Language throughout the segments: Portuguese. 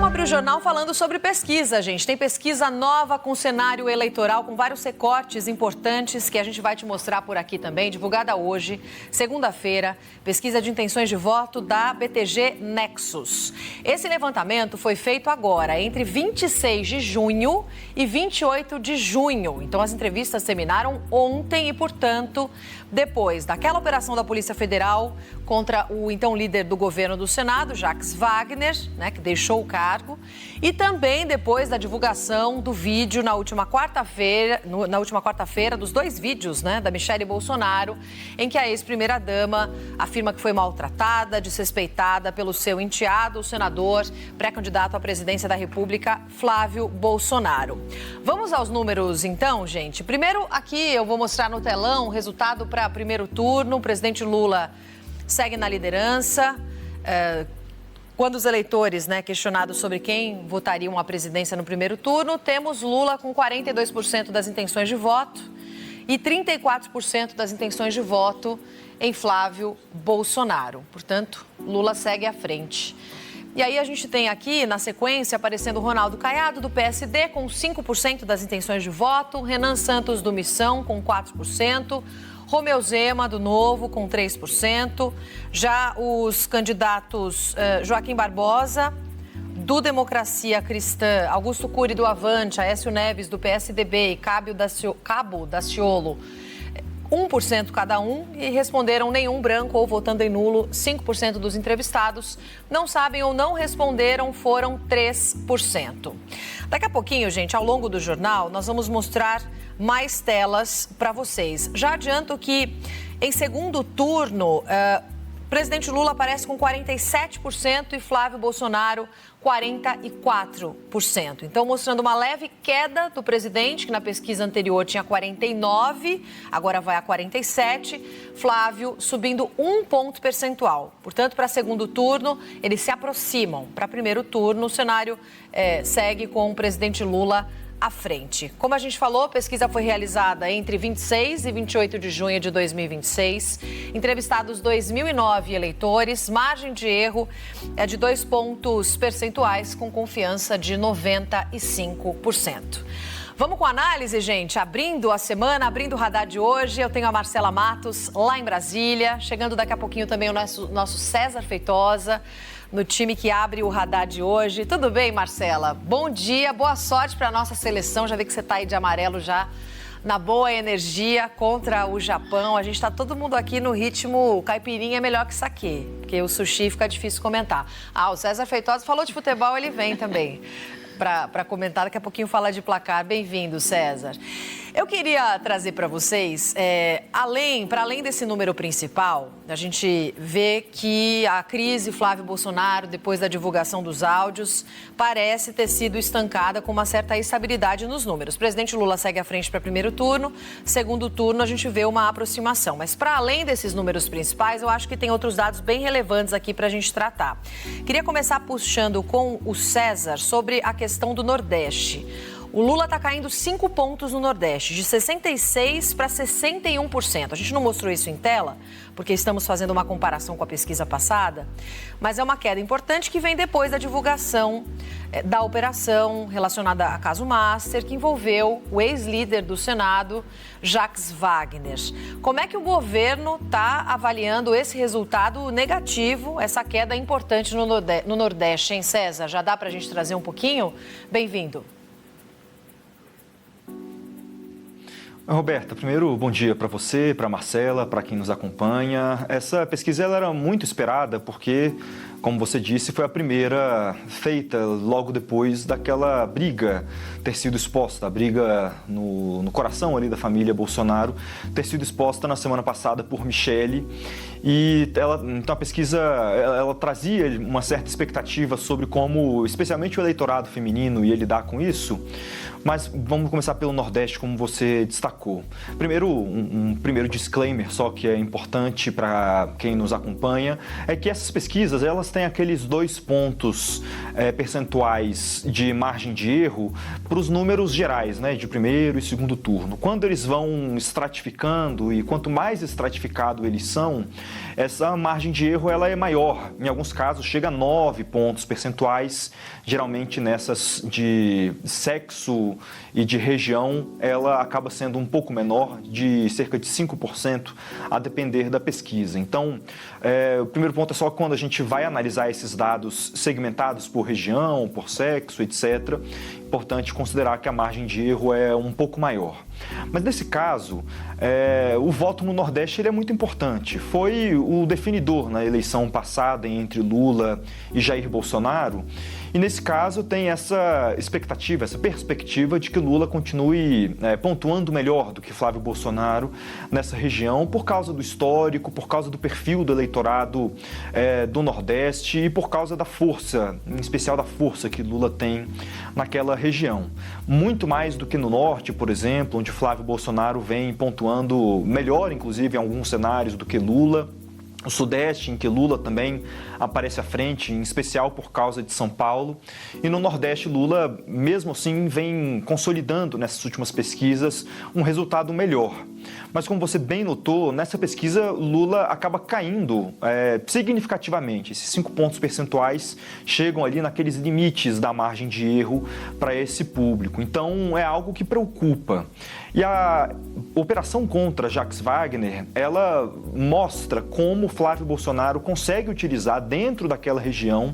Vamos abrir o jornal falando sobre pesquisa, gente. Tem pesquisa nova com cenário eleitoral, com vários recortes importantes que a gente vai te mostrar por aqui também, divulgada hoje, segunda-feira, pesquisa de intenções de voto da BTG Nexus. Esse levantamento foi feito agora, entre 26 de junho e 28 de junho. Então, as entrevistas terminaram ontem e, portanto, depois daquela operação da Polícia Federal contra o então líder do governo do Senado, Jacques Wagner, que deixou o cargo, e também depois da divulgação do vídeo na última quarta-feira, dos dois vídeos, da Michelle Bolsonaro, em que a ex-primeira-dama afirma que foi maltratada, desrespeitada pelo seu enteado, o senador, pré-candidato à presidência da República, Flávio Bolsonaro. Vamos aos números, então, gente. Primeiro, aqui eu vou mostrar no telão o resultado para primeiro turno. O presidente Lula segue na liderança. Quando os eleitores, questionados sobre quem votariam a presidência no primeiro turno, temos Lula com 42% das intenções de voto e 34% das intenções de voto em Flávio Bolsonaro. Portanto, Lula segue à frente. E aí a gente tem aqui, na sequência, aparecendo o Ronaldo Caiado, do PSD, com 5% das intenções de voto, Renan Santos, do Missão, com 4%, Romeu Zema, do Novo, com 3%. Já os candidatos Joaquim Barbosa, do Democracia Cristã, Augusto Cury, do Avante, Aécio Neves, do PSDB e Cabo Daciolo, 1% cada um, e responderam nenhum, branco ou votando em nulo, 5% dos entrevistados. Não sabem ou não responderam, foram 3%. Daqui a pouquinho, gente, ao longo do jornal, nós vamos mostrar mais telas para vocês. Já adianto que, em segundo turno, o presidente Lula aparece com 47% e Flávio Bolsonaro 44%. Então, mostrando uma leve queda do presidente, que na pesquisa anterior tinha 49%, agora vai a 47%. Flávio subindo 1 ponto percentual. Portanto, para segundo turno, eles se aproximam. Para primeiro turno, o cenário segue com o presidente Lula à frente. Como a gente falou, a pesquisa foi realizada entre 26 e 28 de junho de 2026. Entrevistados 2.009 eleitores, margem de erro é de 2 pontos percentuais, com confiança de 95%. Vamos com a análise, gente? Abrindo a semana, abrindo o radar de hoje, eu tenho a Marcela Matos, lá em Brasília. Chegando daqui a pouquinho também o nosso César Feitosa, no time que abre o radar de hoje. Tudo bem, Marcela? Bom dia, boa sorte para a nossa seleção. Já vi que você está aí de amarelo já, na boa energia contra o Japão. A gente está todo mundo aqui no ritmo caipirinha é melhor que saquê, porque o sushi fica difícil comentar. O César Feitosa falou de futebol, ele vem também para comentar. Daqui a pouquinho fala de placar. Bem-vindo, César. Eu queria trazer para vocês, para além desse número principal, a gente vê que a crise Flávio Bolsonaro, depois da divulgação dos áudios, parece ter sido estancada com uma certa estabilidade nos números. O presidente Lula segue à frente para primeiro turno, segundo turno a gente vê uma aproximação. Mas para além desses números principais, eu acho que tem outros dados bem relevantes aqui para a gente tratar. Queria começar puxando com o César sobre a questão do Nordeste. O Lula está caindo 5 pontos no Nordeste, de 66% para 61%. A gente não mostrou isso em tela, porque estamos fazendo uma comparação com a pesquisa passada, mas é uma queda importante que vem depois da divulgação da operação relacionada a caso Master, que envolveu o ex-líder do Senado, Jacques Wagner. Como é que o governo está avaliando esse resultado negativo, essa queda importante no Nordeste, hein, César? Já dá para a gente trazer um pouquinho? Bem-vindo. Roberta, primeiro, bom dia para você, para a Marcela, para quem nos acompanha. Essa pesquisa ela era muito esperada porque, como você disse, foi a primeira feita logo depois daquela briga ter sido exposta, a briga no coração ali da família Bolsonaro, ter sido exposta na semana passada por Michelle. E então a pesquisa ela trazia uma certa expectativa sobre como, especialmente o eleitorado feminino, ia lidar com isso. Mas vamos começar pelo Nordeste, como você destacou. Primeiro, um primeiro disclaimer só que é importante para quem nos acompanha, é que essas pesquisas, elas elas têm aqueles 2 pontos percentuais de margem de erro para os números gerais, né, de primeiro e segundo turno. Quando eles vão estratificando, e quanto mais estratificado eles são, essa margem de erro ela é maior. Em alguns casos chega a 9 pontos percentuais, geralmente nessas de sexo e de região, ela acaba sendo um pouco menor, de cerca de 5%, a depender da pesquisa. Então, o primeiro ponto é só quando a gente vai analisar esses dados segmentados por região, por sexo, etc. Importante considerar que a margem de erro é um pouco maior. Mas nesse caso, o voto no Nordeste ele é muito importante. Foi o definidor na eleição passada entre Lula e Jair Bolsonaro. E nesse caso tem essa expectativa, essa perspectiva de que Lula continue pontuando melhor do que Flávio Bolsonaro nessa região por causa do histórico, por causa do perfil do eleitorado do Nordeste e por causa da força, em especial da força que Lula tem naquela região. Muito mais do que no Norte, por exemplo, onde Flávio Bolsonaro vem pontuando melhor, inclusive, em alguns cenários do que Lula. O Sudeste, em que Lula também aparece à frente, em especial por causa de São Paulo. E no Nordeste, Lula, mesmo assim, vem consolidando nessas últimas pesquisas um resultado melhor. Mas como você bem notou, nessa pesquisa Lula acaba caindo significativamente. Esses 5 pontos percentuais chegam ali naqueles limites da margem de erro para esse público. Então é algo que preocupa. E a operação contra Jacques Wagner, ela mostra como Flávio Bolsonaro consegue utilizar dentro daquela região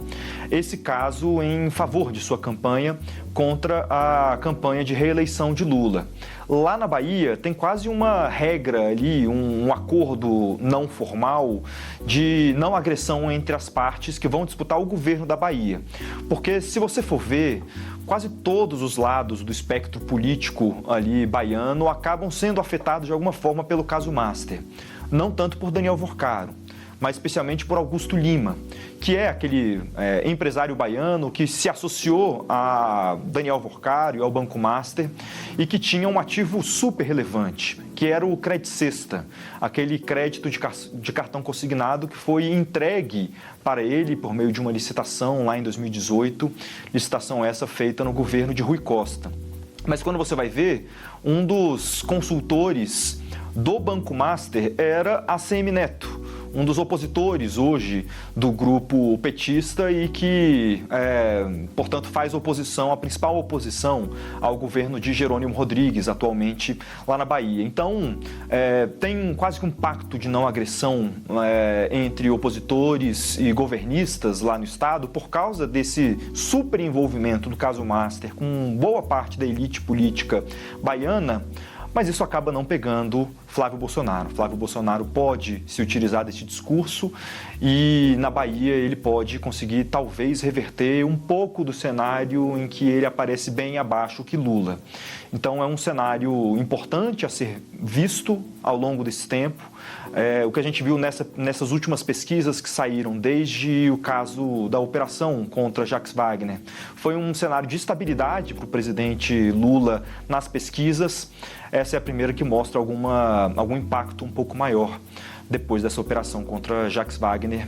esse caso em favor de sua campanha contra a campanha de reeleição de Lula. Lá na Bahia tem quase uma regra ali, um acordo não formal de não agressão entre as partes que vão disputar o governo da Bahia. Porque se você for ver, quase todos os lados do espectro político ali baiano acabam sendo afetados de alguma forma pelo caso Master. Não tanto por Daniel Vorcaro, mas especialmente por Augusto Lima, que é aquele empresário baiano que se associou a Daniel Vorcaro e ao Banco Master e que tinha um ativo super relevante, que era o Credit Sexta, aquele crédito de cartão consignado que foi entregue para ele por meio de uma licitação lá em 2018, licitação essa feita no governo de Rui Costa. Mas quando você vai ver, um dos consultores do Banco Master era ACM Neto, um dos opositores hoje do grupo petista e que, portanto, faz oposição, a principal oposição ao governo de Jerônimo Rodrigues, atualmente lá na Bahia. Então, tem quase que um pacto de não agressão entre opositores e governistas lá no estado por causa desse super envolvimento do caso Master com boa parte da elite política baiana. Mas isso acaba não pegando Flávio Bolsonaro. Flávio Bolsonaro pode se utilizar desse discurso e na Bahia ele pode conseguir talvez reverter um pouco do cenário em que ele aparece bem abaixo que Lula. Então é um cenário importante a ser visto ao longo desse tempo. O que a gente viu nessas últimas pesquisas que saíram desde o caso da operação contra Jacques Wagner foi um cenário de estabilidade para o presidente Lula nas pesquisas. Essa é a primeira que mostra algum impacto um pouco maior depois dessa operação contra Jacques Wagner,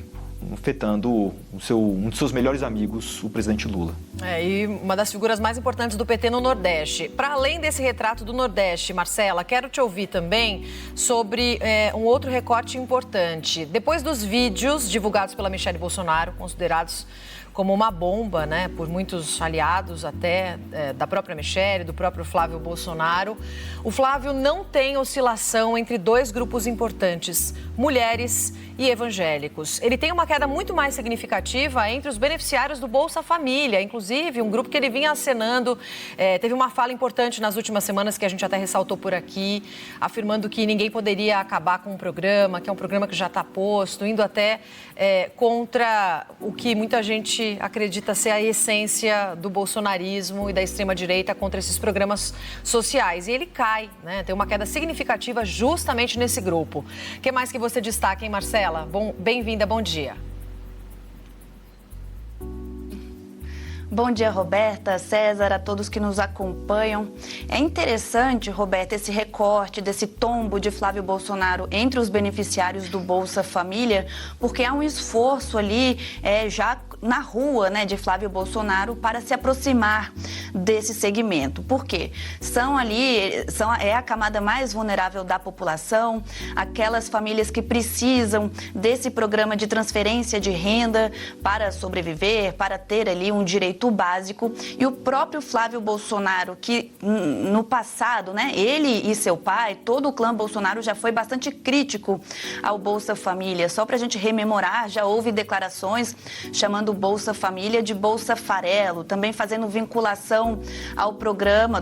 afetando um dos seus melhores amigos, o presidente Lula. E uma das figuras mais importantes do PT no Nordeste. Para além desse retrato do Nordeste, Marcela, quero te ouvir também sobre um outro recorte importante. Depois dos vídeos divulgados pela Michelle Bolsonaro, considerados como uma bomba, né, por muitos aliados até da própria Michelle, do próprio Flávio Bolsonaro, o Flávio não tem oscilação entre 2 grupos importantes, mulheres e evangélicos. Ele tem uma queda muito mais significativa entre os beneficiários do Bolsa Família, inclusive um grupo que ele vinha acenando, teve uma fala importante nas últimas semanas que a gente até ressaltou por aqui, afirmando que ninguém poderia acabar com o programa, que é um programa que já está posto, indo até contra o que muita gente acredita ser a essência do bolsonarismo e da extrema-direita contra esses programas sociais. E ele cai, né? Tem uma queda significativa justamente nesse grupo. O que mais que você destaca, hein, Marcela? Bem-vinda, bom dia. Bom dia, Roberta, César, a todos que nos acompanham. É interessante, Roberta, esse recorte desse tombo de Flávio Bolsonaro entre os beneficiários do Bolsa Família, porque há um esforço ali já na rua, né, de Flávio Bolsonaro para se aproximar desse segmento. Por quê? É a camada mais vulnerável da população, aquelas famílias que precisam desse programa de transferência de renda para sobreviver, para ter ali um direito básico. E o próprio Flávio Bolsonaro, que no passado, né, ele e seu pai, todo o clã Bolsonaro já foi bastante crítico ao Bolsa Família. Só para a gente rememorar, já houve declarações chamando o Bolsa Família de Bolsa Farelo, também fazendo vinculação ao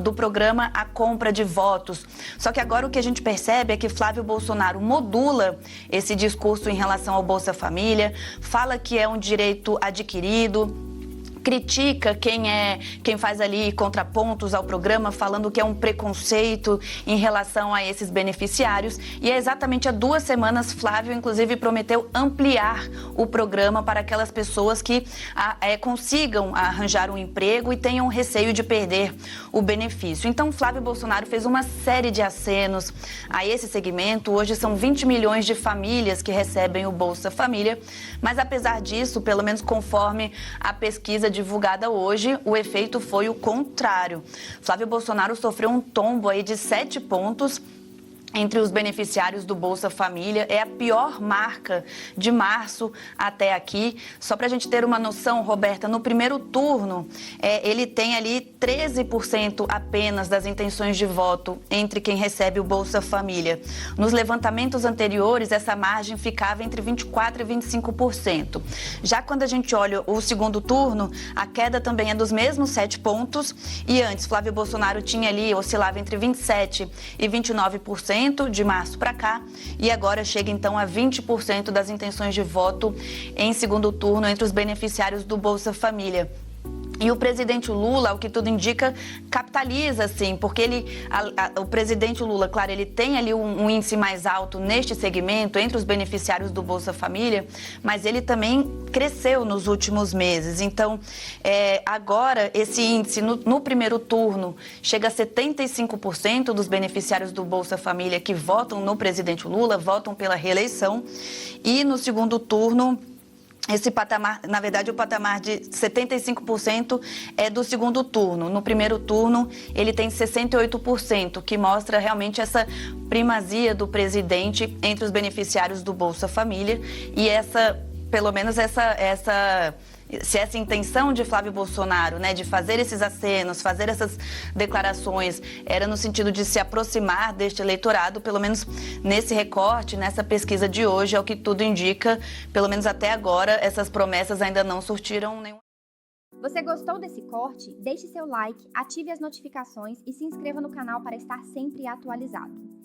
do programa à compra de votos. Só que agora o que a gente percebe é que Flávio Bolsonaro modula esse discurso em relação ao Bolsa Família, fala que é um direito adquirido, critica quem faz ali contrapontos ao programa, falando que é um preconceito em relação a esses beneficiários. E é exatamente há 2 semanas, Flávio, inclusive, prometeu ampliar o programa para aquelas pessoas que consigam arranjar um emprego e tenham receio de perder o benefício. Então, Flávio Bolsonaro fez uma série de acenos a esse segmento. Hoje são 20 milhões de famílias que recebem o Bolsa Família, mas apesar disso, pelo menos conforme a pesquisa divulgada hoje, o efeito foi o contrário. Flávio Bolsonaro sofreu um tombo aí de 7 pontos entre os beneficiários do Bolsa Família. É a pior marca de março até aqui. Só para a gente ter uma noção, Roberta, no primeiro turno, ele tem ali 13% apenas das intenções de voto entre quem recebe o Bolsa Família. Nos levantamentos anteriores, essa margem ficava entre 24% e 25%. Já quando a gente olha o segundo turno, a queda também é dos mesmos 7 pontos. E antes, Flávio Bolsonaro oscilava entre 27% e 29%. De março para cá, e agora chega então a 20% das intenções de voto em segundo turno entre os beneficiários do Bolsa Família. E o presidente Lula, ao que tudo indica, capitaliza, sim, porque o presidente Lula, claro, ele tem ali um índice mais alto neste segmento, entre os beneficiários do Bolsa Família, mas ele também cresceu nos últimos meses. Então, agora, esse índice, no primeiro turno, chega a 75% dos beneficiários do Bolsa Família que votam no presidente Lula, votam pela reeleição, e no segundo turno, esse patamar, na verdade, o patamar de 75% é do segundo turno. No primeiro turno, ele tem 68%, que mostra realmente essa primazia do presidente entre os beneficiários do Bolsa Família. E pelo menos se essa intenção de Flávio Bolsonaro, né, de fazer esses acenos, fazer essas declarações, era no sentido de se aproximar deste eleitorado, pelo menos nesse recorte, nessa pesquisa de hoje, é o que tudo indica, pelo menos até agora, essas promessas ainda não surtiram nenhum. Você gostou desse corte? Deixe seu like, ative as notificações e se inscreva no canal para estar sempre atualizado.